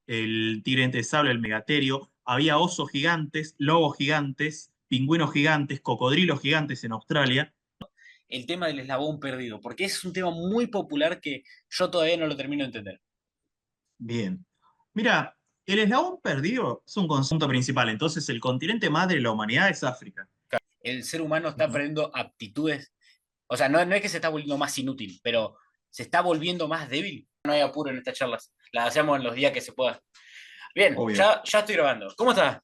el tigre diente de sable, el megaterio, había osos gigantes, lobos gigantes, pingüinos gigantes, cocodrilos gigantes en Australia. El tema del eslabón perdido, porque es un tema muy popular que yo todavía no lo termino de entender. Bien. Mira, el eslabón perdido es un concepto principal, entonces el continente madre de la humanidad es África. El ser humano está perdiendo aptitudes, o sea, no es que se está volviendo más inútil, pero se está volviendo más débil. No hay apuro en estas charlas, las hacemos en los días que se pueda. Bien, Obvio. ya estoy grabando. ¿Cómo estás?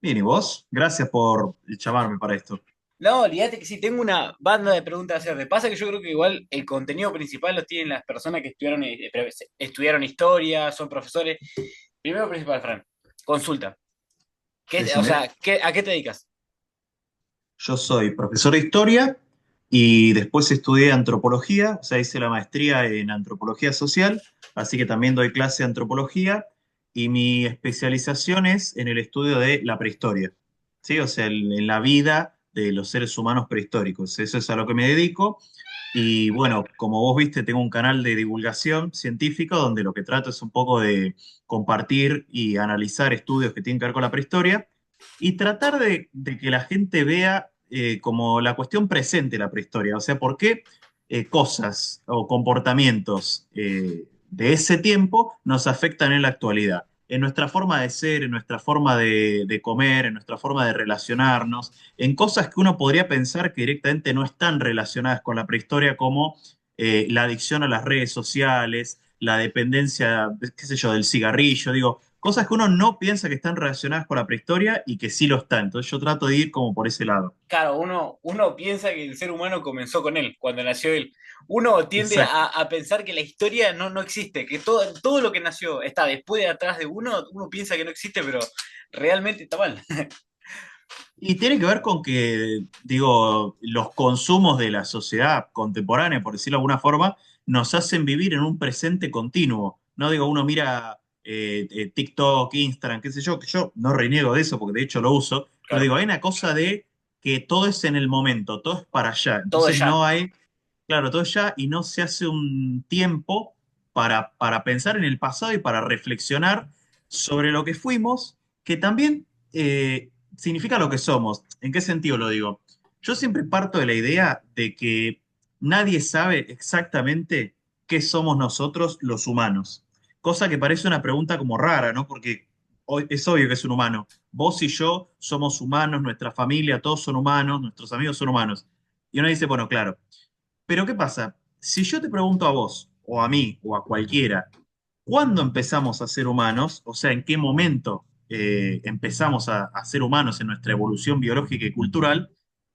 Bien, ¿y vos? Gracias por llamarme para esto. No, olvídate que sí, tengo una banda de preguntas a hacerte. Pasa que yo creo que igual el contenido principal lo tienen las personas que estudiaron historia, son profesores. Primero principal, Fran, consulta. O Decime. sea, ¿a qué te dedicas? Yo soy profesor de historia y después estudié antropología, o sea, hice la maestría en antropología social, así que también doy clase de antropología y mi especialización es en el estudio de la prehistoria, ¿sí? O sea, en la vida de los seres humanos prehistóricos. Eso es a lo que me dedico. Y bueno, como vos viste, tengo un canal de divulgación científica donde lo que trato es un poco de compartir y analizar estudios que tienen que ver con la prehistoria y tratar de que la gente vea como la cuestión presente de la prehistoria, o sea, por qué cosas o comportamientos de ese tiempo nos afectan en la actualidad, en nuestra forma de ser, en nuestra forma de comer, en nuestra forma de relacionarnos, en cosas que uno podría pensar que directamente no están relacionadas con la prehistoria, como la adicción a las redes sociales, la dependencia, qué sé yo, del cigarrillo, digo, cosas que uno no piensa que están relacionadas con la prehistoria y que sí lo están. Entonces yo trato de ir como por ese lado. Claro, uno piensa que el ser humano comenzó con él, cuando nació él. Uno tiende Exacto. a pensar que la historia no existe, que todo lo que nació está después de atrás de uno piensa que no existe, pero realmente está mal. Y tiene que ver con que, digo, los consumos de la sociedad contemporánea, por decirlo de alguna forma, nos hacen vivir en un presente continuo. No digo, uno mira TikTok, Instagram, qué sé yo, que yo no reniego de eso porque de hecho lo uso, pero Claro, digo, hay una cosa de que todo es en el momento, todo es para allá. todo Entonces ya. no hay, claro, todo es ya y no se hace un tiempo para pensar en el pasado y para reflexionar sobre lo que fuimos, que también significa lo que somos. ¿En qué sentido lo digo? Yo siempre parto de la idea de que nadie sabe exactamente qué somos nosotros los humanos. Cosa que parece una pregunta como rara, ¿no? Porque es obvio que es un humano. Vos y yo somos humanos, nuestra familia, todos son humanos, nuestros amigos son humanos. Y uno dice, bueno, claro. Pero ¿qué pasa? Si yo te pregunto a vos, o a mí, o a cualquiera, ¿cuándo empezamos a ser humanos? O sea, ¿en qué momento empezamos a ser humanos en nuestra evolución biológica y cultural?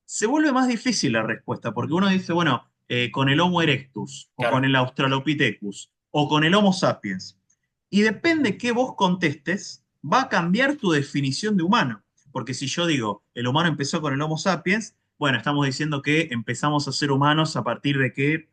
Se vuelve más difícil la respuesta, porque uno dice, bueno, con el Homo erectus, o con Claro. el Australopithecus, o con el Homo sapiens. Y depende que vos contestes, va a cambiar tu definición de humano. Porque si yo digo, el humano empezó con el Homo sapiens, bueno, estamos diciendo que empezamos a ser humanos a partir de que,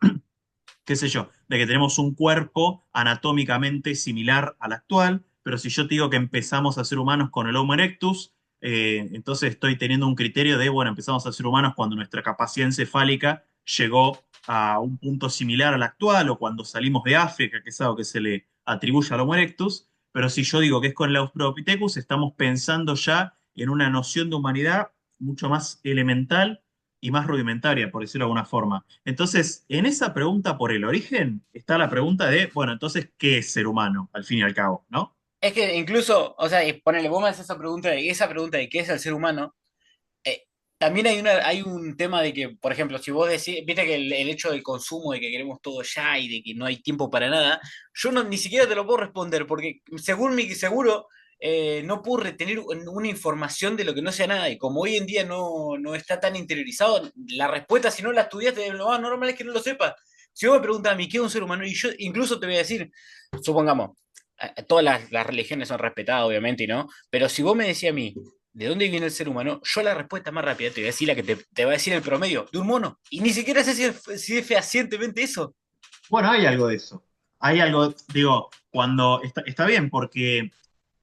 qué sé yo, de que tenemos un cuerpo anatómicamente similar al actual, pero si yo te digo que empezamos a ser humanos con el Homo erectus, entonces estoy teniendo un criterio de, bueno, empezamos a ser humanos cuando nuestra capacidad encefálica llegó a un punto similar al actual o cuando salimos de África, que es algo que se le atribuye al Homo erectus, pero si yo digo que es con el Australopithecus, estamos pensando ya en una noción de humanidad mucho más elemental y más rudimentaria, por decirlo de alguna forma. Entonces, en esa pregunta por el origen está la pregunta de, bueno, entonces, ¿qué es ser humano, al fin y al cabo, ¿no? Es que incluso, o sea, ponele, vos me haces esa pregunta de qué es el ser humano. eh, También hay un tema de que, por ejemplo, si vos decís, viste que el hecho del consumo, de que queremos todo ya y de que no hay tiempo para nada, yo ni siquiera te lo puedo responder, porque según mi seguro, no puedo retener una información de lo que no sea nada, y como hoy en día no está tan interiorizado, la respuesta, si no la estudiaste, lo más normal es que no lo sepas. Si vos me preguntas a mí qué es un ser humano, y yo incluso te voy a decir, supongamos, todas las religiones son respetadas, obviamente, ¿no? Pero si vos me decís a mí, ¿de dónde viene el ser humano? Yo la respuesta más rápida te voy a decir la que te va a decir el promedio, de un mono. Y ni siquiera sé si es fehacientemente eso. Bueno, hay algo de eso. Hay algo, digo, cuando está bien, porque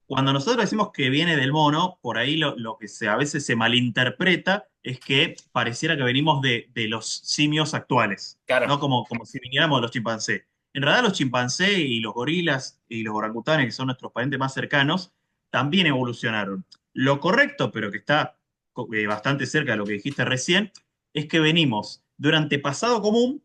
cuando nosotros decimos que viene del mono, por ahí lo que a veces se malinterpreta es que pareciera que venimos de los simios actuales, Claro, ¿no? Como si viniéramos de los chimpancés. en realidad los chimpancés y los gorilas y los orangutanes, que son nuestros parientes más cercanos, también evolucionaron. Lo correcto, pero que está bastante cerca de lo que dijiste recién, es que venimos de un antepasado común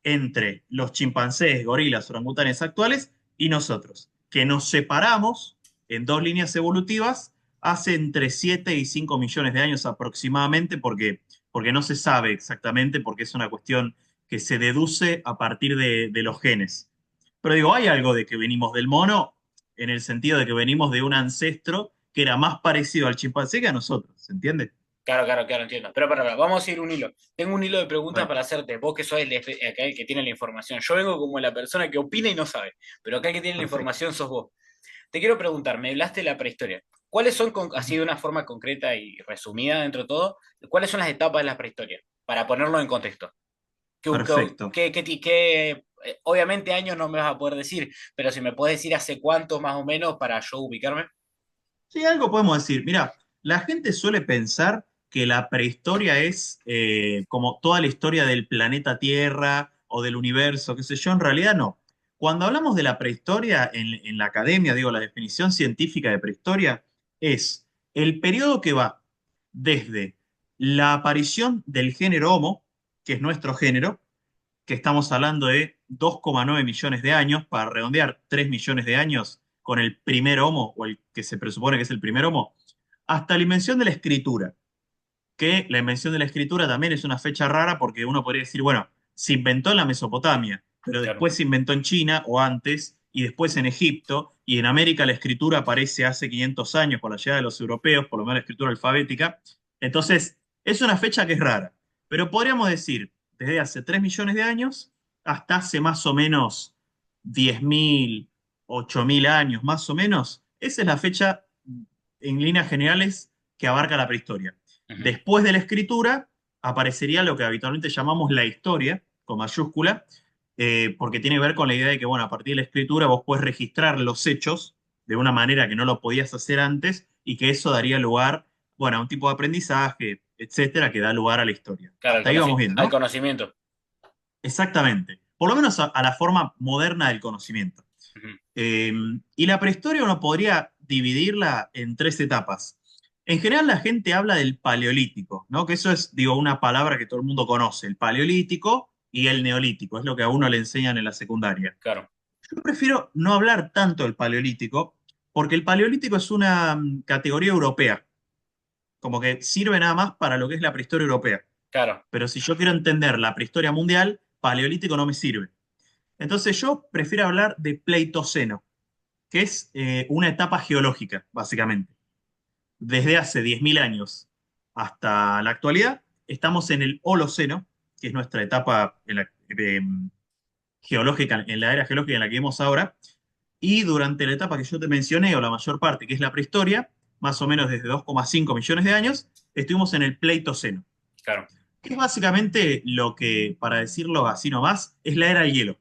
entre los chimpancés, gorilas, orangutanes actuales y nosotros, que nos separamos en dos líneas evolutivas hace entre 7 y 5 millones de años aproximadamente, porque no se sabe exactamente, porque es una cuestión que se deduce a partir de los genes. Pero digo, hay algo de que venimos del mono, en el sentido de que venimos de un ancestro que era más parecido al chimpancé que a nosotros, ¿se entiende? Claro, claro, claro, entiendo. Pero para, vamos a ir un hilo. Tengo un hilo de preguntas Bueno, para hacerte. Vos que sos acá el que tiene la información. Yo vengo como la persona que opina y no sabe. Pero acá el que tiene la perfecto. información sos vos. Te quiero preguntar, me hablaste de la prehistoria. ¿Cuáles son, así de una forma concreta y resumida dentro de todo, cuáles son las etapas de la prehistoria? Para ponerlo en contexto. Perfecto. Obviamente años no me vas a poder decir, pero si me puedes decir hace cuántos más o menos para yo ubicarme. Sí, algo podemos decir. Mira, la gente suele pensar que la prehistoria es como toda la historia del planeta Tierra o del universo, qué sé yo. En realidad no. Cuando hablamos de la prehistoria en la academia, digo, la definición científica de prehistoria es el periodo que va desde la aparición del género Homo, que es nuestro género, que estamos hablando de 2,9 millones de años, para redondear 3 millones de años con el primer Homo, o el que se presupone que es el primer Homo, hasta la invención de la escritura, que la invención de la escritura también es una fecha rara porque uno podría decir, bueno, se inventó en la Mesopotamia, pero Claro, después se inventó en China o antes, y después en Egipto, y en América la escritura aparece hace 500 años con la llegada de los europeos, por lo menos la escritura alfabética. Entonces, es una fecha que es rara, pero podríamos decir desde hace 3 millones de años hasta hace más o menos 10.000, 8.000 años, más o menos. Esa es la fecha en líneas generales que abarca la prehistoria. ujú, Después de la escritura aparecería lo que habitualmente llamamos la historia, con mayúscula, porque tiene que ver con la idea de que, bueno, a partir de la escritura vos podés registrar los hechos de una manera que no lo podías hacer antes y que eso daría lugar, bueno, a un tipo de aprendizaje, etcétera, que da lugar a la historia. claro, Hasta ahí vamos bien, al ¿no? conocimiento. Exactamente. Por lo menos a la forma moderna del conocimiento. Ujú, Eh, y la prehistoria uno podría dividirla en tres etapas. En general la gente habla del paleolítico, ¿no? Que eso es, digo, una palabra que todo el mundo conoce, el paleolítico y el neolítico, es lo que a uno le enseñan en la secundaria. claro, Yo prefiero no hablar tanto del paleolítico, porque el paleolítico es una categoría europea, como que sirve nada más para lo que es la prehistoria europea. claro. Pero si yo quiero entender la prehistoria mundial, paleolítico no me sirve. Entonces yo prefiero hablar de Pleistoceno, que es una etapa geológica, básicamente. Desde hace 10.000 años hasta la actualidad, estamos en el Holoceno, que es nuestra etapa geológica, en la era geológica en la que vemos ahora, y durante la etapa que yo te mencioné, o la mayor parte, que es la prehistoria, más o menos desde 2,5 millones de años, estuvimos en el Pleistoceno, Claro. que es básicamente lo que, para decirlo así nomás, es la era del hielo.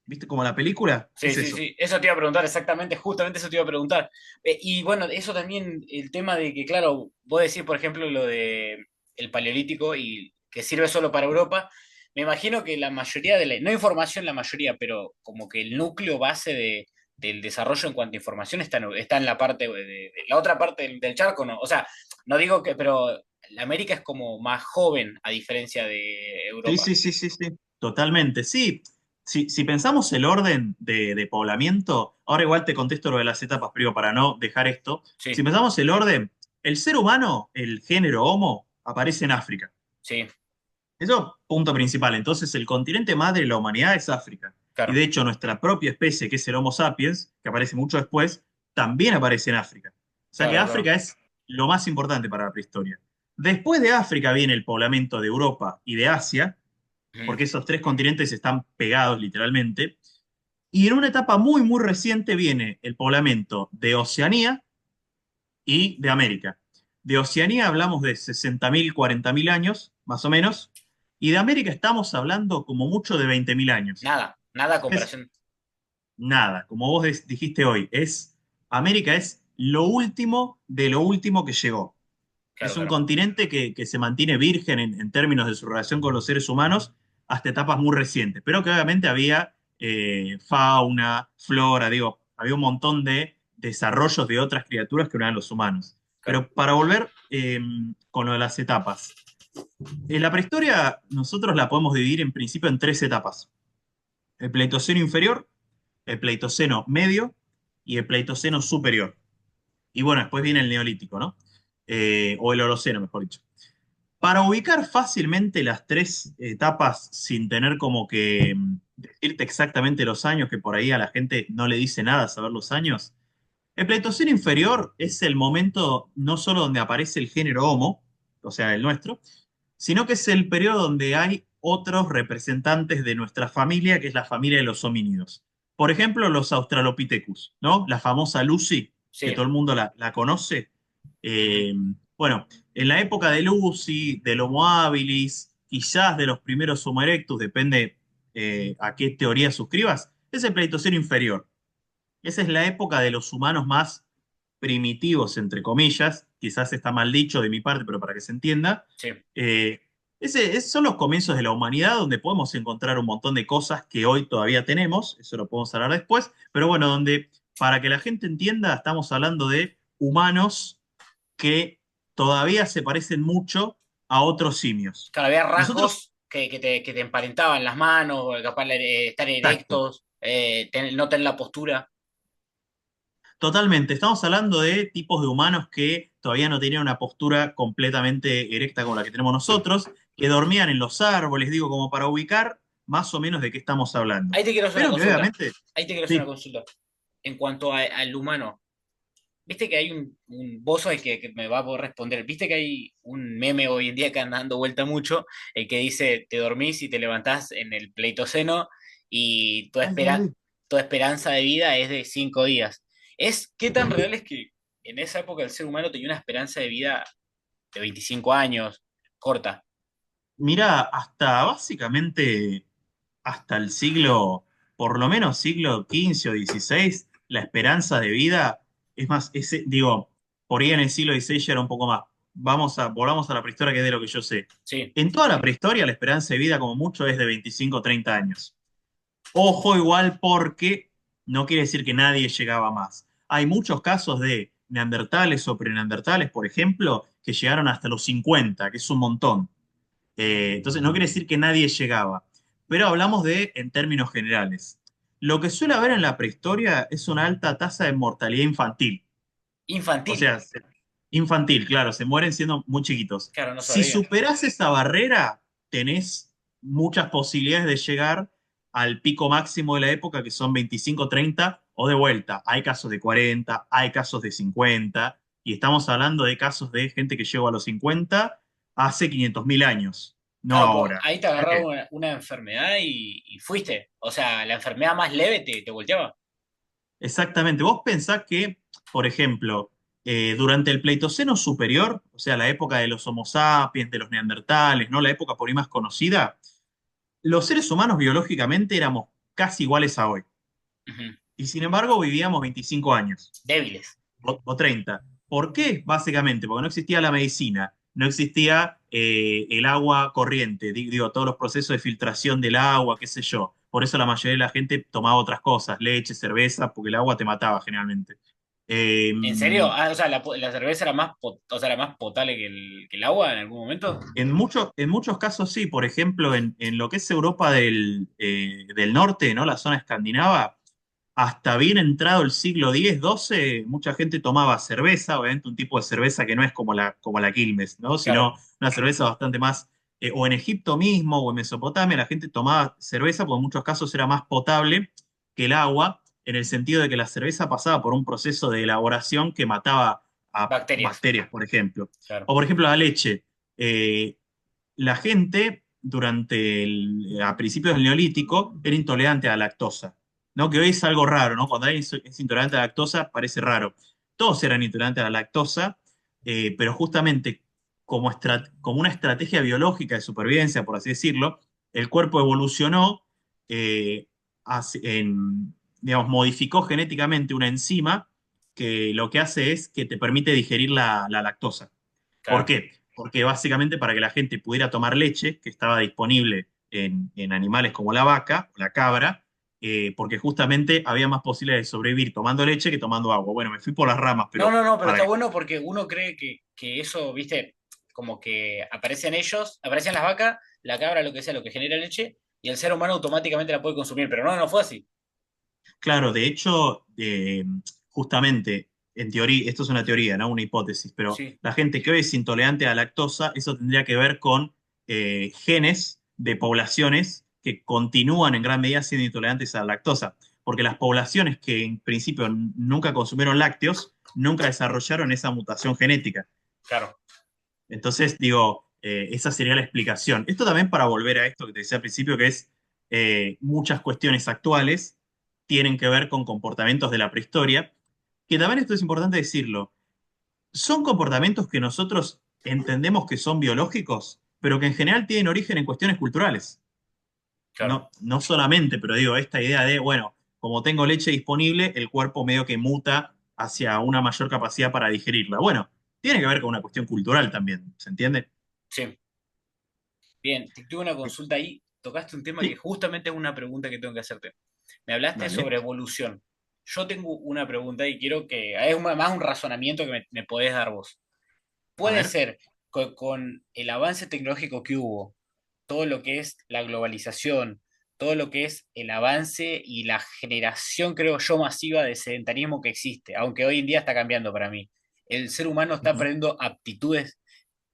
¿Viste como la película? Sí, Es sí, eso. sí. Eso te iba a preguntar exactamente, justamente eso te iba a preguntar. Y bueno, eso también, el tema de que, claro, vos decís, por ejemplo, lo de el paleolítico y que sirve solo para Europa. Me imagino que la mayoría de la, no información la mayoría, pero como que el núcleo base del desarrollo en cuanto a información está en la parte de la otra parte del charco, ¿no? O sea, no digo que, pero la América es como más joven a diferencia de Sí, Europa. sí, sí, sí, sí, totalmente. Sí, si pensamos el orden de poblamiento, ahora igual te contesto lo de las etapas, pero para no dejar esto. Si Sí, pensamos el orden, el ser humano, el género Homo, aparece en África. sí, Eso, punto principal. Entonces, el continente madre de la humanidad es África. Y claro, de hecho, nuestra propia especie, que es el Homo sapiens, que aparece mucho después, también aparece en África. O sea que claro, claro. África es lo más importante para la prehistoria. Después de África viene el poblamiento de Europa y de Asia, Ujú, porque esos tres continentes están pegados literalmente. Y en una etapa muy, muy reciente viene el poblamiento de Oceanía y de América. De Oceanía hablamos de 60.000, 40.000 años, más o menos, y de América estamos hablando como mucho de 20.000 años. nada, nada a Es comparación. nada, como vos dijiste hoy, América es lo último de lo último que llegó. Claro, Es un claro. continente que se mantiene virgen en términos de su relación con los seres humanos hasta etapas muy recientes, pero que obviamente había fauna, flora, digo, había un montón de desarrollos de otras criaturas que no eran los humanos. Claro. Pero para volver con lo de las etapas. La prehistoria nosotros la podemos dividir en principio en tres etapas. El Pleistoceno inferior, el Pleistoceno medio y el Pleistoceno superior. Y bueno, después viene el Neolítico, ¿no? O el Holoceno, mejor dicho. Para ubicar fácilmente las tres etapas sin tener como que decirte exactamente los años, que por ahí a la gente no le dice nada saber los años, el Pleistoceno inferior es el momento no solo donde aparece el género Homo, o sea, el nuestro, sino que es el periodo donde hay otros representantes de nuestra familia, que es la familia de los homínidos. Por ejemplo, los Australopithecus, ¿no? La famosa Lucy, que Sí. todo el mundo la conoce. Eh, bueno, en la época de Lucy, del Homo habilis, quizás de los primeros Homo erectus, depende a qué teoría suscribas, es el Pleistoceno inferior. Esa es la época de los humanos más primitivos, entre comillas, quizás está mal dicho de mi parte, pero para que se entienda. Sí. Eh, son los comienzos de la humanidad donde podemos encontrar un montón de cosas que hoy todavía tenemos, eso lo podemos hablar después, pero bueno, donde para que la gente entienda, estamos hablando de humanos que todavía se parecen mucho a otros simios. Claro, había Nosotros, rasgos que te emparentaban las manos, capaz de estar exacto. erectos, no tener la postura. Totalmente, estamos hablando de tipos de humanos que todavía no tenían una postura completamente erecta como la que tenemos nosotros, que dormían en los árboles, digo, como para ubicar más o menos de qué estamos hablando. Ahí te quiero hacer una Pero que consulta. obviamente, Ahí te quiero hacer una sí, consulta. En cuanto al humano, viste que hay vos sos el que me va a poder responder. Viste que hay un meme hoy en día que anda dando vuelta mucho, el que dice, te dormís y te levantás en el Pleistoceno y ay, no lo vi. tu esperanza de vida es de 5 días. ¿Qué tan real es que en esa época el ser humano tenía una esperanza de vida de 25 años, corta? Mirá, hasta básicamente hasta el siglo, por lo menos siglo XV o XVI, la esperanza de vida, es más, digo, por ahí en el siglo XVI ya era un poco más. Volvamos a la prehistoria, que es de lo que yo sé. Sí, En toda la prehistoria, la esperanza de vida, como mucho, es de 25 o 30 años. Ojo igual porque no quiere decir que nadie llegaba más. Hay muchos casos de neandertales o preneandertales, por ejemplo, que llegaron hasta los 50, que es un montón. Entonces, no quiere decir que nadie llegaba, pero hablamos de en términos generales. Lo que suele haber en la prehistoria es una alta tasa de mortalidad infantil. O infantil. sea, infantil, claro, se mueren siendo muy chiquitos. Claro, no Si sabía. superás esa barrera, tenés muchas posibilidades de llegar al pico máximo de la época, que son 25, 30, o de vuelta. Hay casos de 40, hay casos de 50, y estamos hablando de casos de gente que llegó a los 50 hace 500.000 años, no Claro, pues ahora. ahí te ¿Eh? agarraba una enfermedad y fuiste. O sea, la enfermedad más leve te volteaba. Exactamente. Vos pensás que, por ejemplo, durante el Pleistoceno superior, o sea, la época de los Homo sapiens, de los neandertales, ¿no? La época por ahí más conocida, los seres humanos biológicamente éramos casi iguales a hoy. Ujú. Y sin embargo vivíamos 25 años Débiles. o 30. ¿Por qué? Básicamente, porque no existía la medicina, no existía el agua corriente, digo, todos los procesos de filtración del agua, qué sé yo. Por eso la mayoría de la gente tomaba otras cosas, leche, cerveza, porque el agua te mataba generalmente. Eh, ¿En serio? Ah, o sea, la cerveza era o sea, era más potable que el agua en algún momento. en muchos casos sí, por ejemplo, en lo que es Europa del norte, ¿no? La zona escandinava, hasta bien entrado el siglo X, XII, mucha gente tomaba cerveza, obviamente un tipo de cerveza que no es como la Quilmes, ¿no? Claro. Sino una cerveza bastante más, o en Egipto mismo o en Mesopotamia, la gente tomaba cerveza porque en muchos casos era más potable que el agua, en el sentido de que la cerveza pasaba por un proceso de elaboración que mataba a Bacterias. bacterias, por ejemplo. Claro. O por ejemplo la leche. La gente a principios del Neolítico era intolerante a la lactosa, ¿no? Que hoy es algo raro, ¿no? Cuando alguien es intolerante a la lactosa parece raro. Todos eran intolerantes a la lactosa, pero justamente como una estrategia biológica de supervivencia, por así decirlo, el cuerpo evolucionó, eh, digamos, modificó genéticamente una enzima que lo que hace es que te permite digerir la lactosa. ¿Por Claro. qué? Porque básicamente para que la gente pudiera tomar leche, que estaba disponible en animales como la vaca o la cabra, porque justamente había más posibilidades de sobrevivir tomando leche que tomando agua. Bueno, me fui por las ramas, No, pero no, no, pero para está bueno porque uno cree que eso, viste, como que aparecen ellos, aparecen las vacas, la cabra, lo que sea, lo que genera leche, y el ser humano automáticamente la puede consumir, pero no, no fue así. claro, de hecho, justamente, en teoría, esto es una teoría, ¿no? Una hipótesis, pero Sí, la gente que hoy es intolerante a la lactosa, eso tendría que ver con genes de poblaciones que continúan en gran medida siendo intolerantes a la lactosa, porque las poblaciones que en principio nunca consumieron lácteos, nunca desarrollaron esa mutación genética. claro, Entonces, digo, esa sería la explicación. Esto también para volver a esto que te decía al principio, que es muchas cuestiones actuales tienen que ver con comportamientos de la prehistoria, que también esto es importante decirlo, son comportamientos que nosotros entendemos que son biológicos, pero que en general tienen origen en cuestiones culturales. claro. No, no solamente, pero digo, esta idea de, bueno, como tengo leche disponible, el cuerpo medio que muta hacia una mayor capacidad para digerirla. Bueno, tiene que ver con una cuestión cultural también, ¿se entiende? Sí. Bien, te tuve una consulta ahí, tocaste un tema que Sí, justamente es una pregunta que tengo que hacerte. Me hablaste dale. sobre evolución. Yo tengo una pregunta y quiero que, es más un razonamiento que me podés dar vos. A Puede ver. ser con el avance tecnológico que hubo, todo lo que es la globalización, todo lo que es el avance y la generación, creo yo, masiva de sedentarismo que existe, aunque hoy en día está cambiando para mí. El ser humano está Ujú. perdiendo aptitudes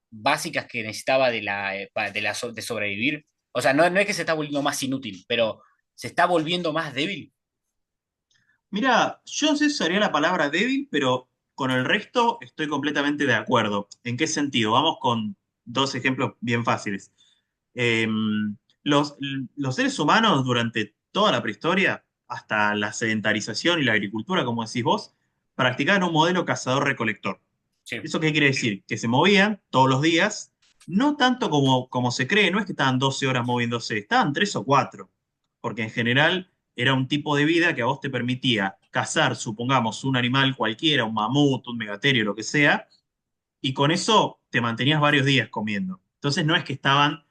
básicas que necesitaba de sobrevivir. O sea, no, no es que se está volviendo más inútil, pero se está volviendo más débil. Mira, yo no sé si usaría la palabra débil, pero con el resto estoy completamente de acuerdo. ¿En qué sentido? Vamos con dos ejemplos bien fáciles. Eh, los, los seres humanos durante toda la prehistoria, hasta la sedentarización y la agricultura, como decís vos, practicaban un modelo cazador-recolector. Sí, ¿Eso qué quiere decir? Que se movían todos los días, no tanto como se cree, no es que estaban 12 horas moviéndose, estaban 3 o 4, porque en general era un tipo de vida que a vos te permitía cazar, supongamos, un animal cualquiera, un mamut, un megaterio, lo que sea, y con eso te mantenías varios días comiendo. Entonces no es que estaban,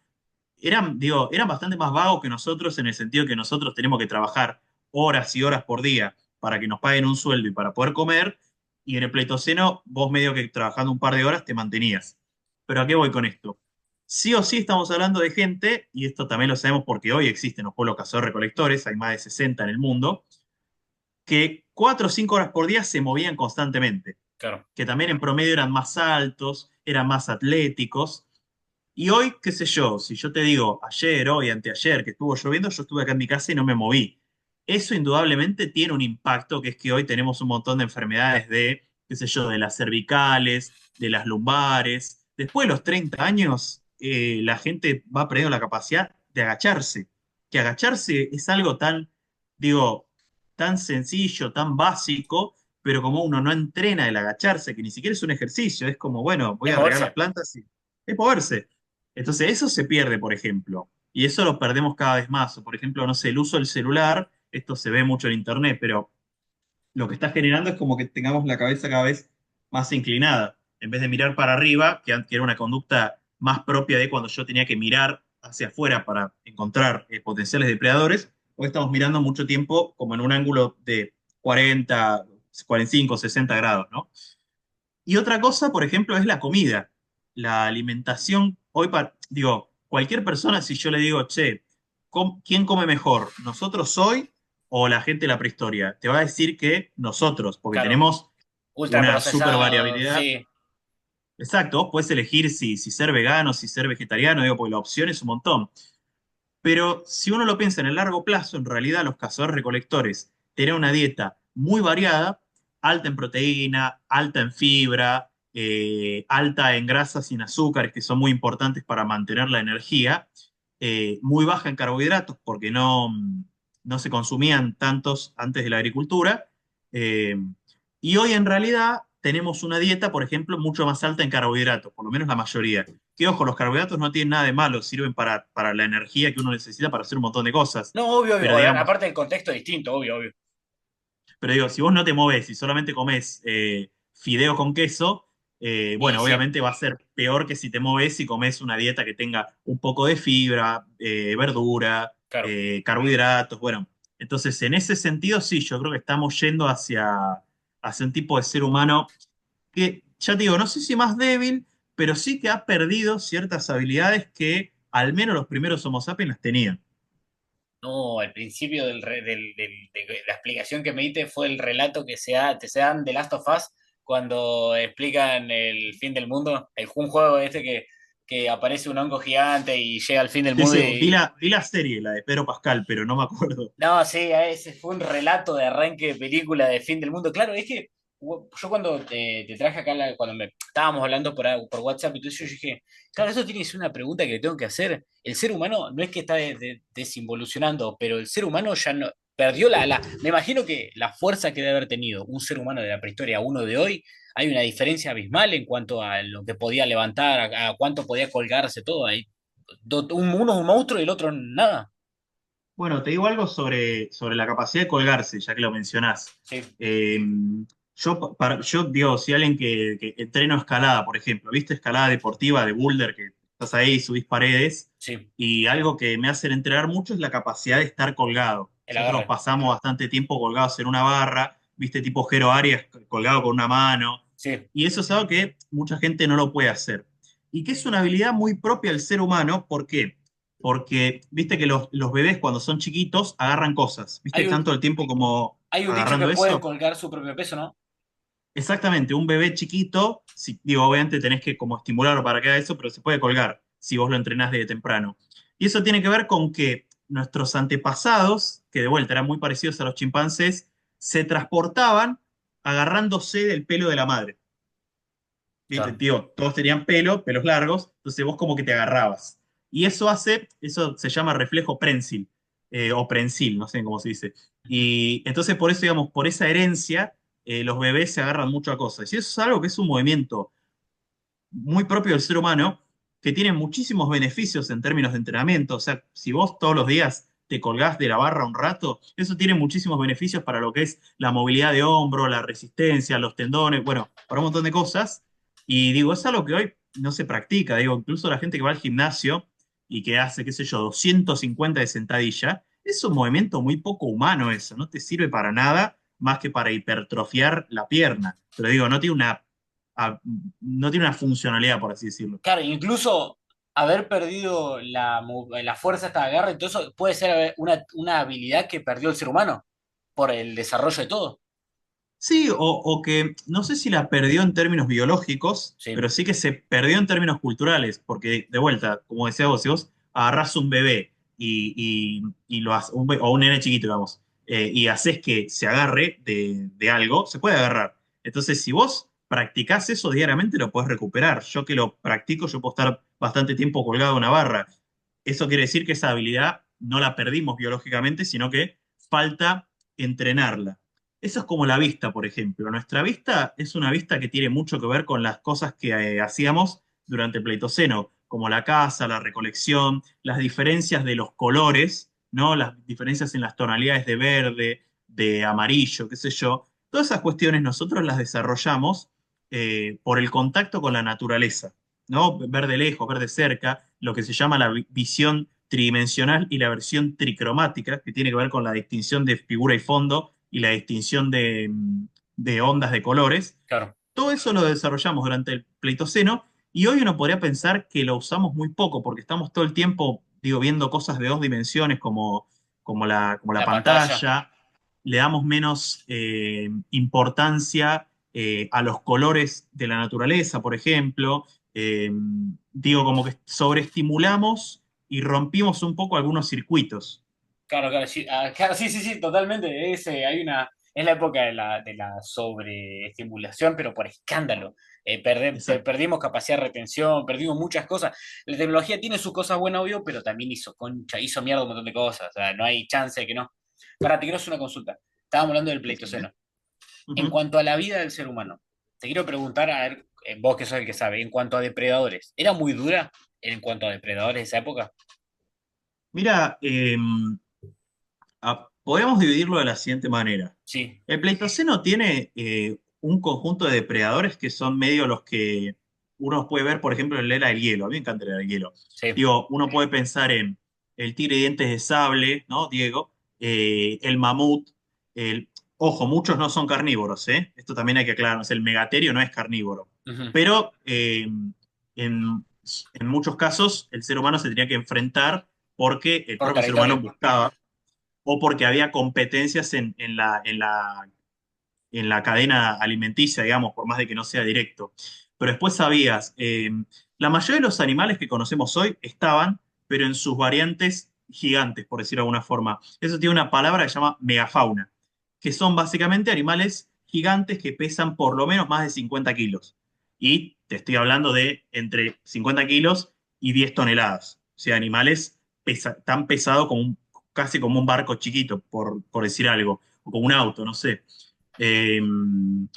eran, digo, eran bastante más vagos que nosotros en el sentido que nosotros tenemos que trabajar horas y horas por día para que nos paguen un sueldo y para poder comer, y en el Pleistoceno vos medio que trabajando un par de horas te mantenías. Pero ¿a qué voy con esto? Sí o sí estamos hablando de gente, y esto también lo sabemos porque hoy existen los pueblos cazadores-recolectores, hay más de 60 en el mundo, que 4 o 5 horas por día se movían constantemente, claro. que también en promedio eran más altos, eran más atléticos. Y hoy, qué sé yo, si yo te digo ayer, hoy, anteayer, que estuvo lloviendo, yo estuve acá en mi casa y no me moví. Eso indudablemente tiene un impacto, que es que hoy tenemos un montón de enfermedades de, qué sé yo, de las cervicales, de las lumbares. Después de los 30 años, la gente va perdiendo la capacidad de agacharse. Que agacharse es algo tan, digo, tan sencillo, tan básico, pero como uno no entrena el agacharse, que ni siquiera es un ejercicio, es como, bueno, voy Es a regar las moverse. plantas y es moverse. Entonces, eso se pierde, por ejemplo, y eso lo perdemos cada vez más. O, por ejemplo, no sé, el uso del celular, esto se ve mucho en internet, pero lo que está generando es como que tengamos la cabeza cada vez más inclinada. En vez de mirar para arriba, que era una conducta más propia de cuando yo tenía que mirar hacia afuera para encontrar potenciales depredadores, hoy estamos mirando mucho tiempo como en un ángulo de 40, 45, 60 grados, ¿no? Y otra cosa, por ejemplo, es la comida, la alimentación. Hoy, digo, cualquier persona, si yo le digo, che, ¿quién come mejor? ¿Nosotros hoy o la gente de la prehistoria? Te va a decir que nosotros, porque Claro. tenemos una super Ultraprocesado, variabilidad. sí. Exacto, vos podés elegir si ser vegano, si ser vegetariano, digo, porque la opción es un montón. Pero si uno lo piensa en el largo plazo, en realidad los cazadores-recolectores tienen una dieta muy variada, alta en proteína, alta en fibra, alta en grasas y en azúcares, que son muy importantes para mantener la energía, muy baja en carbohidratos, porque no se consumían tantos antes de la agricultura. eh, y hoy en realidad tenemos una dieta, por ejemplo, mucho más alta en carbohidratos, por lo menos la mayoría. Que ojo, los carbohidratos no tienen nada de malo, sirven para la energía que uno necesita para hacer un montón de cosas. No, obvio, obvio. Pero digamos, Aparte del contexto distinto, obvio, obvio. pero digo, si vos no te moves y solamente comes fideo con queso, Y bueno, sí, obviamente va a ser peor que si te moves y comes una dieta que tenga un poco de fibra, verdura, claro. carbohidratos. Bueno, Entonces, en ese sentido, sí, yo creo que estamos yendo hacia un tipo de ser humano que, ya te digo, no sé si más débil, pero sí que ha perdido ciertas habilidades que al menos los primeros Homo sapiens las tenían. No, al principio de la explicación que me diste fue el relato que se dan de Last of Us cuando explican el fin del mundo. Un juego este que aparece un hongo gigante y llega al fin del Sí, mundo sí, y... vi la serie, la de Pedro Pascal, pero no me acuerdo. No, sí, ese fue un relato de arranque de película de fin del mundo. Claro, es que yo cuando te traje acá, cuando me estábamos hablando por WhatsApp y todo eso, yo dije, claro, eso tiene que ser una pregunta que le tengo que hacer. El ser humano no es que está desinvolucionando, pero el ser humano ya no perdió me imagino que la fuerza que debe haber tenido un ser humano de la prehistoria a uno de hoy, hay una diferencia abismal en cuanto a lo que podía levantar, a cuánto podía colgarse todo. Ahí, uno es un monstruo y el otro nada. Bueno, te digo algo sobre la capacidad de colgarse, ya que lo mencionás. Sí, Eh, yo digo, si alguien que entreno escalada, por ejemplo, ¿viste? Escalada deportiva de boulder, que estás ahí, subís paredes, sí, y algo que me hace entrenar mucho es la capacidad de estar colgado. el Nosotros agarre. pasamos bastante tiempo colgados en una barra, ¿viste? Tipo Jero Arias, colgado con una mano, Sí. y eso es algo que mucha gente no lo puede hacer. Y que es una habilidad muy propia del ser humano, ¿por qué? Porque viste que los bebés cuando son chiquitos agarran cosas, viste Hay un, tanto el tiempo como hay un dicho que agarrando pueden eso. colgar su propio peso, ¿no? Exactamente, un bebé chiquito, si, digo, obviamente tenés que como estimularlo para que haga eso, pero se puede colgar si vos lo entrenás desde temprano. Y eso tiene que ver con que nuestros antepasados, que de vuelta eran muy parecidos a los chimpancés, se transportaban agarrándose del pelo de la madre. ¿Viste? Claro. Tío, todos tenían pelos largos, entonces vos como que te agarrabas. Y eso se llama reflejo prensil, o prensil, no sé cómo se dice. Ujú. Y entonces por eso, digamos, por esa herencia, los bebés se agarran mucho a cosas. Y eso es algo que es un movimiento muy propio del ser humano, que tiene muchísimos beneficios en términos de entrenamiento. O sea, si vos todos los días te colgás de la barra un rato, eso tiene muchísimos beneficios para lo que es la movilidad de hombro, la resistencia, los tendones, bueno, para un montón de cosas. Y digo, es algo que hoy no se practica. Digo, incluso la gente que va al gimnasio y que hace, qué sé yo, 250 de sentadilla, es un movimiento muy poco humano eso, no te sirve para nada más que para hipertrofiar la pierna. Pero digo, a- no tiene una funcionalidad, por así decirlo. Claro, incluso haber perdido la fuerza hasta agarre, y todo eso puede ser una habilidad que perdió el ser humano por el desarrollo de todo. Sí, o que no sé si la perdió en términos biológicos, Sí, pero sí que se perdió en términos culturales, porque de vuelta, como decía vos, si vos agarrás un bebé y lo haces, o un nene chiquito, digamos, y haces que se agarre de algo, se puede agarrar. Entonces, si vos practicás eso diariamente, lo podés recuperar. Yo que lo practico, yo puedo estar bastante tiempo colgado en una barra. Eso quiere decir que esa habilidad no la perdimos biológicamente, sino que falta entrenarla. Eso es como la vista, por ejemplo. Nuestra vista es una vista que tiene mucho que ver con las cosas que hacíamos durante el Pleistoceno, como la caza, la recolección, las diferencias de los colores, ¿no? Las diferencias en las tonalidades de verde, de amarillo, qué sé yo. Todas esas cuestiones nosotros las desarrollamos por el contacto con la naturaleza, ¿no? Ver de lejos, ver de cerca, lo que se llama la visión tridimensional y la versión tricromática, que tiene que ver con la distinción de figura y fondo y la distinción de ondas de colores. claro. Todo eso lo desarrollamos durante el Pleistoceno y hoy uno podría pensar que lo usamos muy poco porque estamos todo el tiempo, digo, viendo cosas de dos dimensiones como la La pantalla. pantalla, le damos menos importancia a los colores de la naturaleza, por ejemplo. Digo, como que sobreestimulamos y rompimos un poco algunos circuitos. Claro, claro, sí, claro, sí, sí, sí, totalmente. Es la época de la sobreestimulación, pero por escándalo. Exacto. Perdimos capacidad de retención, perdimos muchas cosas. La tecnología tiene sus cosas buenas, obvio, pero también hizo mierda un montón de cosas. O sea, no hay chance de que no. Para, te quiero hacer una consulta. Estábamos hablando del Decime. Pleistoceno. En Ujú. cuanto a la vida del ser humano, te quiero preguntar, a ver, vos que sos el que sabe, en cuanto a depredadores, ¿era muy dura en cuanto a depredadores de esa época? Mira, podemos dividirlo de la siguiente manera. Sí, El Pleistoceno tiene un conjunto de depredadores que son medio los que uno puede ver, por ejemplo, en la era del hielo. A mí me encanta la era del hielo. sí, Digo, uno puede pensar en el tigre de dientes de sable, ¿no, Diego? el mamut, el... Ojo, muchos no son carnívoros, ¿eh? Esto también hay que aclararnos. El megaterio no es carnívoro. Ujú. Pero en, en muchos casos el ser humano se tenía que enfrentar porque el Por propio ser humano territorio. buscaba o porque había competencias en la cadena alimenticia, digamos, por más de que no sea directo. Pero después sabías, la mayoría de los animales que conocemos hoy estaban, pero en sus variantes gigantes, por decirlo de alguna forma. Eso tiene una palabra que se llama megafauna, que son básicamente animales gigantes que pesan por lo menos más de 50 kilos. Y te estoy hablando de entre 50 kilos y 10 toneladas. O sea, animales tan pesados como casi como un barco chiquito, por decir algo, o como un auto, no sé. Eh,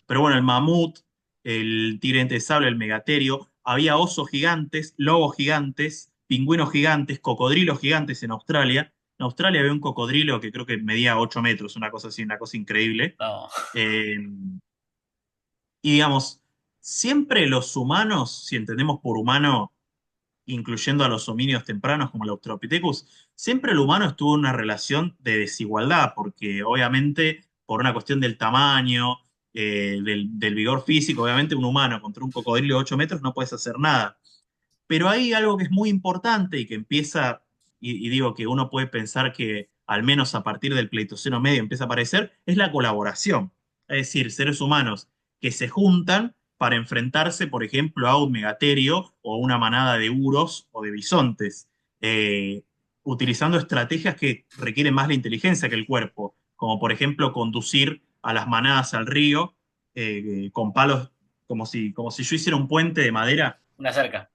pero bueno, el mamut, el tigre diente de sable, el megaterio, había osos gigantes, lobos gigantes, pingüinos gigantes, cocodrilos gigantes en Australia. En Australia había un cocodrilo que creo que medía 8 metros, una cosa así, una cosa increíble. No. Eh, y digamos, siempre los humanos, si entendemos por humano, incluyendo a los homínidos tempranos como el Australopithecus, siempre el humano estuvo en una relación de desigualdad, porque obviamente por una cuestión del tamaño, del vigor físico, obviamente un humano contra un cocodrilo de 8 metros no puedes hacer nada. Pero hay algo que es muy importante y que empieza, y digo que uno puede pensar que al menos a partir del Pleistoceno medio empieza a aparecer, es la colaboración. Es decir, seres humanos que se juntan para enfrentarse, por ejemplo, a un megaterio o una manada de uros o de bisontes, eh, utilizando estrategias que requieren más la inteligencia que el cuerpo, como por ejemplo conducir a las manadas al río con palos, como si yo hiciera un puente de madera Una cerca.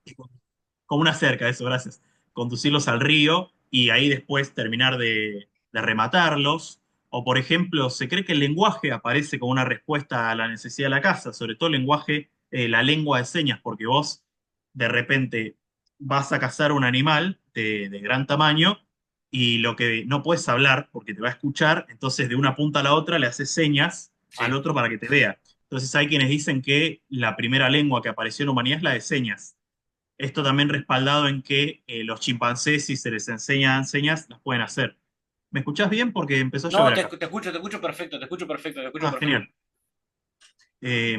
como una cerca, eso, gracias. Conducirlos al río y ahí después terminar de rematarlos. O, por ejemplo, se cree que el lenguaje aparece como una respuesta a la necesidad de la caza, sobre todo el lenguaje, la lengua de señas, porque vos de repente vas a cazar un animal de gran tamaño y lo que no puedes hablar porque te va a escuchar, entonces de una punta a la otra le haces señas al Sí. otro para que te vea. Entonces hay quienes dicen que la primera lengua que apareció en la humanidad es la de señas. Esto también respaldado en que los chimpancés, si se les enseñan señas, las pueden hacer. ¿Me escuchás bien? Porque empezó a No, llover acá. te escucho perfecto, te escucho perfecto, te escucho Ah, perfecto. genial. Eh,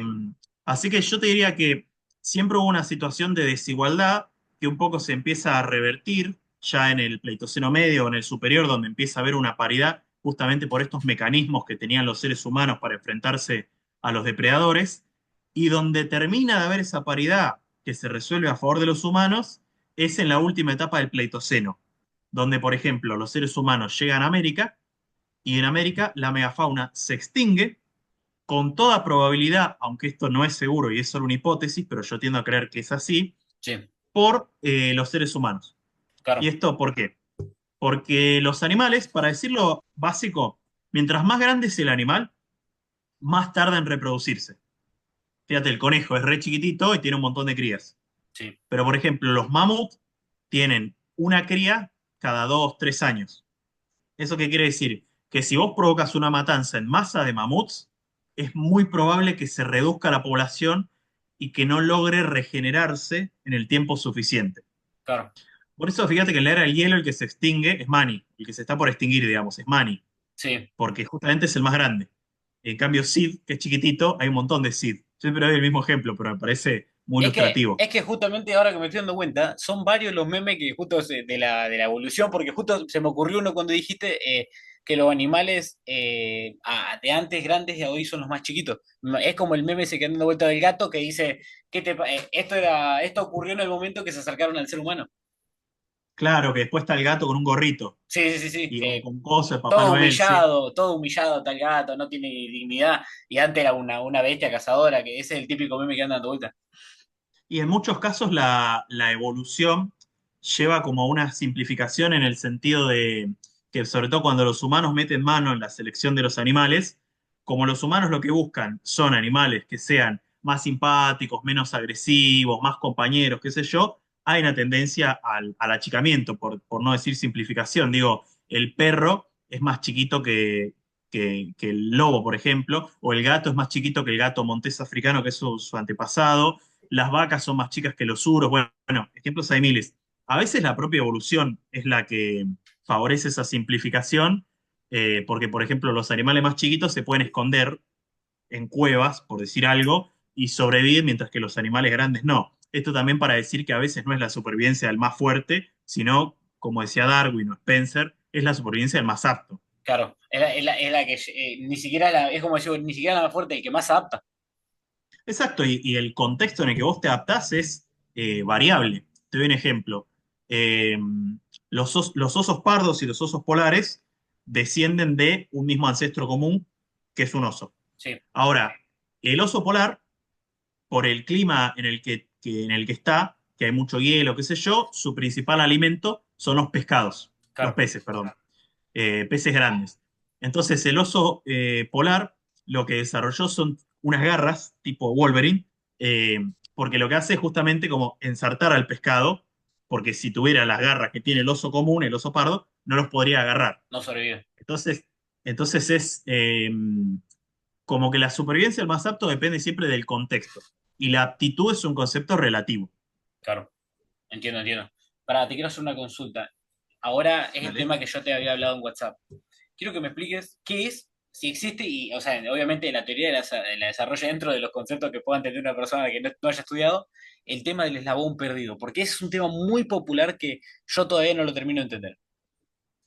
Así que yo te diría que siempre hubo una situación de desigualdad que un poco se empieza a revertir ya en el Pleistoceno medio o en el superior, donde empieza a haber una paridad justamente por estos mecanismos que tenían los seres humanos para enfrentarse a los depredadores, y donde termina de haber esa paridad que se resuelve a favor de los humanos es en la última etapa del Pleistoceno, donde, por ejemplo, los seres humanos llegan a América y en América la megafauna se extingue con toda probabilidad, aunque esto no es seguro y es solo una hipótesis, pero yo tiendo a creer que es así, Sí, por los seres humanos. ¿Y claro. esto por qué? Porque los animales, para decirlo básico, mientras más grande es el animal, más tarda en reproducirse. Fíjate, el conejo es re chiquitito y tiene un montón de crías. Sí, Pero, por ejemplo, los mamuts tienen una cría cada 2, 3 años. ¿Eso qué quiere decir? Que si vos provocas una matanza en masa de mamuts, es muy probable que se reduzca la población y que no logre regenerarse en el tiempo suficiente. claro. Por eso fíjate que en la era del hielo el que se extingue es Manny, el que se está por extinguir, digamos, es Manny, Sí. porque justamente es el más grande. En cambio, Sid, que es chiquitito, hay un montón de Sid. Yo siempre doy el mismo ejemplo, pero me parece muy ilustrativo. Es que justamente ahora que me estoy dando cuenta, son varios los memes que justo de la evolución, porque justo se me ocurrió uno cuando dijiste que los animales de antes grandes y hoy son los más chiquitos. Es como el meme ese que anda dando vuelta del gato que dice, esto ocurrió en el momento que se acercaron al ser humano. Claro que después está el gato con un gorrito Sí, sí, sí, sí. y con cosas de Papá Noel, sí. Todo humillado tal gato, no tiene dignidad. Y antes era una bestia cazadora, que ese es el típico meme que anda dando vuelta. Y en muchos casos la evolución lleva como a una simplificación en el sentido de que sobre todo cuando los humanos meten mano en la selección de los animales, como los humanos lo que buscan son animales que sean más simpáticos, menos agresivos, más compañeros, qué sé yo, hay una tendencia al achicamiento, por no decir simplificación. Digo, el perro es más chiquito que el lobo, por ejemplo, o el gato es más chiquito que el gato montés africano, que es su antepasado, las vacas son más chicas que los suros. Bueno, ejemplos hay miles. A veces la propia evolución es la que favorece esa simplificación porque, por ejemplo, los animales más chiquitos se pueden esconder en cuevas, por decir algo, y sobrevivir, mientras que los animales grandes no. Esto también para decir que a veces no es la supervivencia del más fuerte, sino, como decía Darwin o Spencer, es la supervivencia del más apto. Claro, es la que ni siquiera es como decir, ni siquiera la más fuerte, el que más se adapta. Exacto, y el contexto en el que vos te adaptás es variable. Te doy un ejemplo. Eh, los osos pardos y los osos polares descienden de un mismo ancestro común, que es un oso. Sí, Ahora, el oso polar, por el clima en el que está, que hay mucho hielo, qué sé yo, su principal alimento son los pescados, los claro, peces, perdón, peces grandes. Entonces el oso polar lo que desarrolló son unas garras tipo Wolverine, eh, porque lo que hace es justamente como ensartar al pescado, porque si tuviera las garras que tiene el oso común, el oso pardo, no los podría agarrar. no sobrevive. Entonces, entonces es como que la supervivencia del más apto depende siempre del contexto. Y la aptitud es un concepto relativo. Claro, entiendo, entiendo. Para, te quiero hacer una consulta. Ahora es el ¿Vale? tema que yo te había hablado en WhatsApp. Quiero que me expliques qué es, si existe, y, o sea, obviamente la teoría de la desarrolla dentro de los conceptos que pueda entender una persona que no haya estudiado, el tema del eslabón perdido, porque es un tema muy popular que yo todavía no lo termino de entender.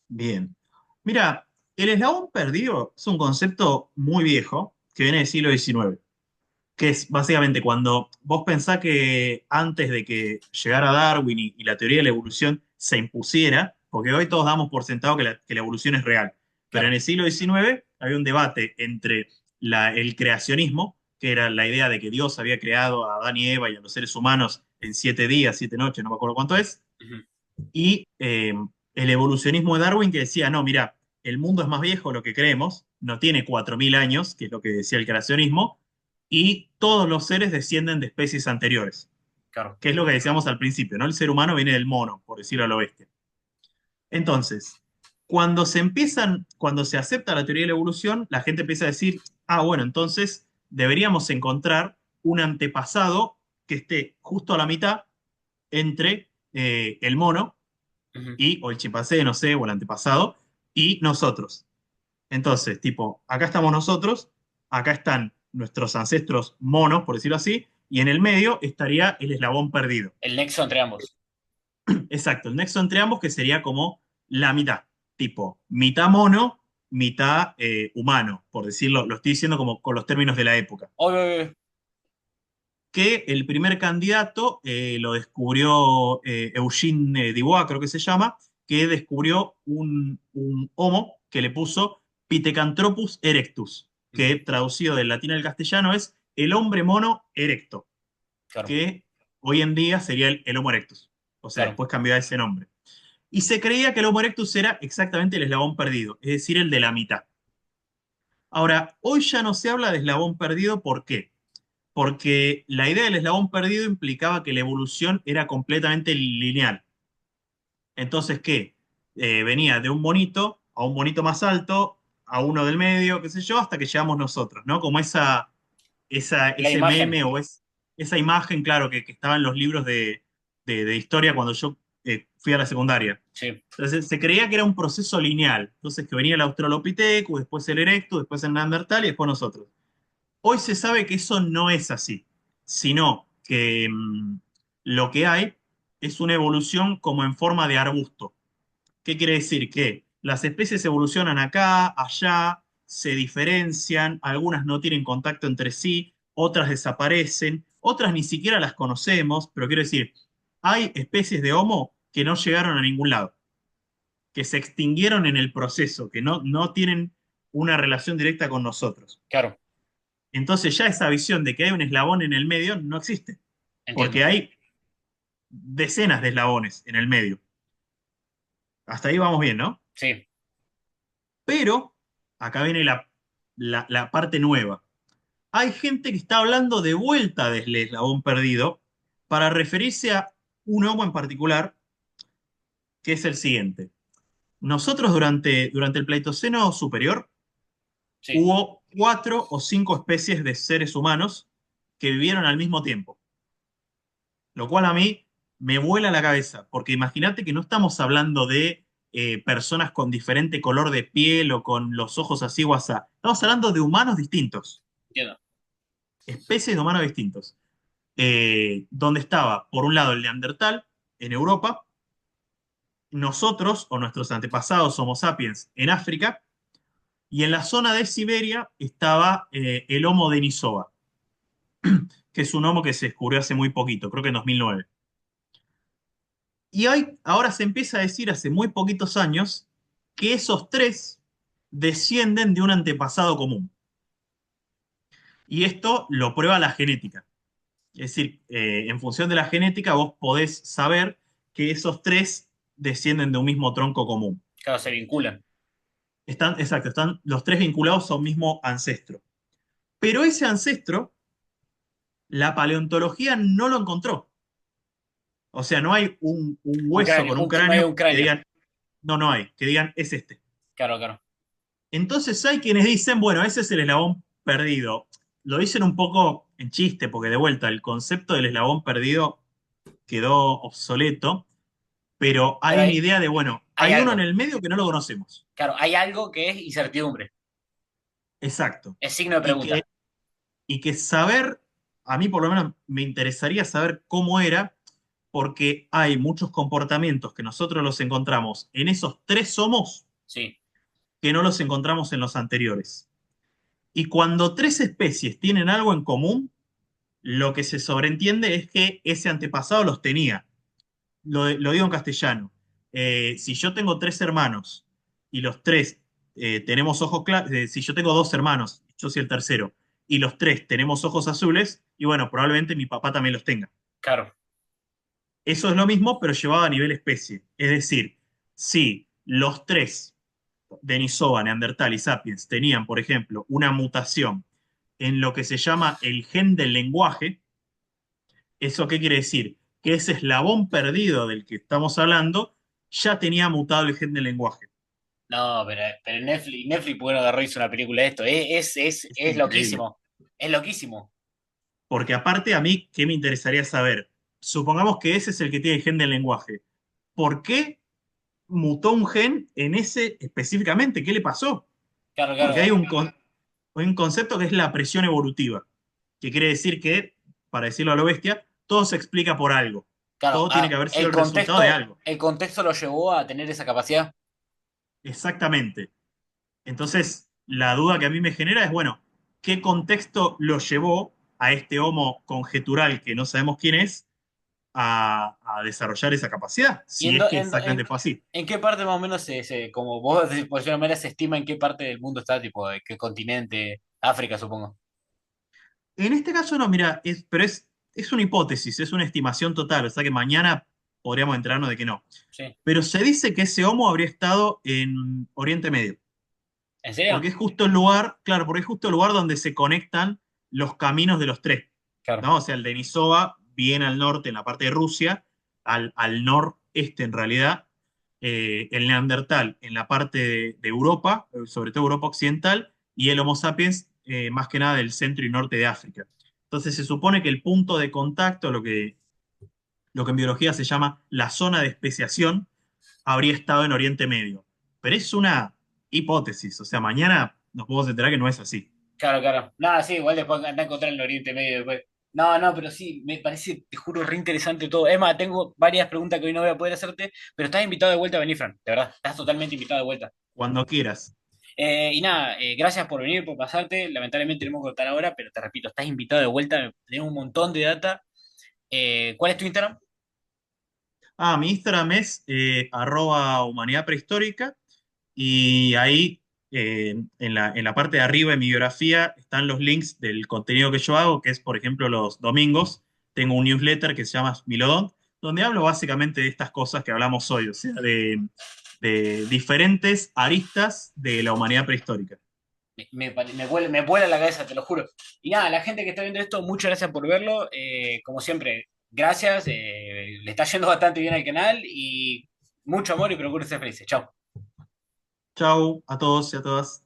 Bien. Mira, el eslabón perdido es un concepto muy viejo que viene del siglo XIX, que es básicamente cuando vos pensás que antes de que llegara Darwin y la teoría de la evolución se impusiera, porque hoy todos damos por sentado que la evolución es real, pero en Claro. el siglo XIX había un debate entre el creacionismo, que era la idea de que Dios había creado a Adán y Eva y a los seres humanos en 7 días, 7 noches, no me acuerdo cuánto es, Ujú. y el evolucionismo de Darwin que decía, no, mira, el mundo es más viejo de lo que creemos, no tiene 4.000 años, que es lo que decía el creacionismo, y todos los seres descienden de especies anteriores, Claro. que es lo que decíamos al principio, ¿no? El ser humano viene del mono, por decirlo a lo bestia. Entonces, cuando se acepta la teoría de la evolución, la gente empieza a decir, ah, bueno, entonces deberíamos encontrar un antepasado que esté justo a la mitad entre el mono Ujú. o el chimpancé, no sé, o el antepasado, y nosotros. Entonces, tipo, acá estamos nosotros, acá están nuestros ancestros monos, por decirlo así, y en el medio estaría el eslabón perdido. El nexo entre ambos. Exacto, el nexo entre ambos que sería como la mitad, tipo, mitad mono, mitad humano, por decirlo, lo estoy diciendo como con los términos de la época. Obvio, obvio, obvio. Que el primer candidato lo descubrió Eugene Dubois, creo que se llama, que descubrió un homo que le puso Pithecanthropus erectus, Ujú. que traducido del latín al castellano es el hombre mono erecto, Claro, que hoy en día sería el Homo erectus. O sea, claro. después cambió a ese nombre. Y se creía que el Homo erectus era exactamente el eslabón perdido, es decir, el de la mitad. Ahora, hoy ya no se habla de eslabón perdido, ¿por qué? Porque la idea del eslabón perdido implicaba que la evolución era completamente lineal. Entonces, ¿qué? Venía de un monito a un monito más alto, a uno del medio, qué sé yo, hasta que llegamos nosotros, ¿no? Como La ese imagen. meme o esa imagen, claro, que estaba en los libros de historia cuando yo fui a la secundaria. Sí, Entonces, se creía que era un proceso lineal. Entonces, que venía el Australopithecus, después el Erectus, después el Neandertal y después nosotros. Hoy se sabe que eso no es así, sino que lo que hay es una evolución como en forma de arbusto. ¿Qué quiere decir? Que las especies evolucionan acá, allá, se diferencian, algunas no tienen contacto entre sí, otras desaparecen, otras ni siquiera las conocemos, pero quiero decir, hay especies de Homo que no llegaron a ningún lado, que se extinguieron en el proceso, que no tienen una relación directa con nosotros. claro, Entonces ya esa visión de que hay un eslabón en el medio no existe, porque entiendo. hay decenas de eslabones en el medio. Hasta ahí vamos bien, ¿no? Sí, Pero acá viene la parte nueva. Hay gente que está hablando de vuelta del eslabón perdido para referirse a un homo en particular, que es el siguiente. Nosotros durante el Pleistoceno superior sí, hubo 4 o 5 especies de seres humanos que vivieron al mismo tiempo. Lo cual a mí me vuela la cabeza, porque imagínate que no estamos hablando de personas con diferente color de piel o con los ojos así o asá. Estamos hablando de humanos distintos, entiendo. especies de humanos distintos. Donde estaba, por un lado, el Neandertal en Europa, nosotros o nuestros antepasados Homo sapiens en África, y en la zona de Siberia estaba el Homo denisova, que es un homo que se descubrió hace muy poquito, creo que en 2009. Y hoy, ahora se empieza a decir hace muy poquitos años que esos tres descienden de un antepasado común. Y esto lo prueba la genética. Es decir, en función de la genética vos podés saber que esos tres descienden de un mismo tronco común. Claro, se vinculan. Están, exacto, están los tres vinculados a un mismo ancestro. Pero ese ancestro, la paleontología no lo encontró. O sea, no hay un Un hueso cráneo, con un no hay cráneo un que cráneo. digan, no, no hay, que digan, es este. Claro, claro. Entonces hay quienes dicen, bueno, ese es el eslabón perdido. Lo dicen un poco en chiste, porque de vuelta, el concepto del eslabón perdido quedó obsoleto, pero Pero hay una idea de, bueno, hay hay uno en algo. el medio que no lo conocemos. Claro, hay algo que es incertidumbre. Exacto. Es signo de Y que, pregunta. y que saber, a mí por lo menos me interesaría saber cómo era, porque hay muchos comportamientos que nosotros los encontramos en esos tres somos Sí. que no los encontramos en los anteriores. Y cuando tres especies tienen algo en común, lo que se sobreentiende es que ese antepasado los tenía. Lo digo en castellano. Si yo tengo tres hermanos y los tres tenemos ojos claros, si yo tengo dos hermanos, yo soy el tercero, y los tres tenemos ojos azules, y bueno, probablemente mi papá también los tenga. Claro. Eso es lo mismo, pero llevado a nivel especie. Es decir, si los tres, Denisova, Neandertal y Sapiens, tenían, por ejemplo, una mutación en lo que se llama el gen del lenguaje, ¿eso qué quiere decir? Que ese eslabón perdido del que estamos hablando ya tenía mutado el gen del lenguaje. No, pero Netflix, bueno, agarró y hizo una película de esto. Es Es increíble. loquísimo. Es loquísimo. Porque aparte a mí, ¿qué me interesaría saber? Supongamos que ese es el que tiene el gen del lenguaje. ¿Por qué mutó un gen en ese específicamente? ¿Qué le pasó? Claro, Porque claro. hay un concepto que es la presión evolutiva, que quiere decir que, para decirlo a lo bestia, todo se explica por algo. Claro, Todo tiene que haber sido el resultado de algo. el contexto lo llevó a tener esa capacidad. Exactamente. Entonces, la duda que a mí me genera es, bueno, ¿qué contexto lo llevó a este homo conjetural que no sabemos quién es a desarrollar esa capacidad? ¿Y Si es que exactamente fue así. en qué parte más o menos como vos decís, por decirlo de una manera, se estima en qué parte del mundo está, tipo, de qué continente? África, supongo. En este caso no, mira, pero es una hipótesis, es una estimación total, o sea que mañana podríamos enterarnos de que no. Sí. Pero se dice que ese homo habría estado en Oriente Medio, ¿En porque serio? es justo el lugar, claro, porque es justo el lugar donde se conectan los caminos de los tres, Claro. ¿no? O sea, el Denisova bien al norte, en la parte de Rusia, al noreste en realidad, el Neandertal en la parte de Europa, sobre todo Europa Occidental, y el Homo sapiens más que nada del centro y norte de África. Entonces se supone que el punto de contacto, lo que en biología se llama la zona de especiación, habría estado en Oriente Medio. Pero es una hipótesis, o sea, mañana nos podemos enterar que no es así. Claro, claro. Nada, sí, igual después andá a encontrar en el Oriente Medio después. No, no, pero sí, me parece, te juro, re interesante todo. Emma, tengo varias preguntas que hoy no voy a poder hacerte, pero estás invitado de vuelta a venir, Fran, de verdad, estás totalmente invitado de vuelta. Cuando quieras. Y nada, gracias por venir, por pasarte. Lamentablemente tenemos que cortar ahora, pero te repito, estás invitado de vuelta, tenemos un montón de data. ¿Cuál es tu Instagram? Ah, mi Instagram es arroba humanidad prehistórica y ahí en la parte de arriba de mi biografía están los links del contenido que yo hago, que es, por ejemplo, los domingos tengo un newsletter que se llama Milodon, donde hablo básicamente de estas cosas que hablamos hoy, o sea, de diferentes aristas de la humanidad prehistórica. Me vuela la cabeza, te lo juro. Y nada, la gente que está viendo esto, muchas gracias por verlo. Como siempre, gracias. Le está yendo bastante bien al canal y mucho amor y procure ser felices. Chao. Chau a todos y a todas.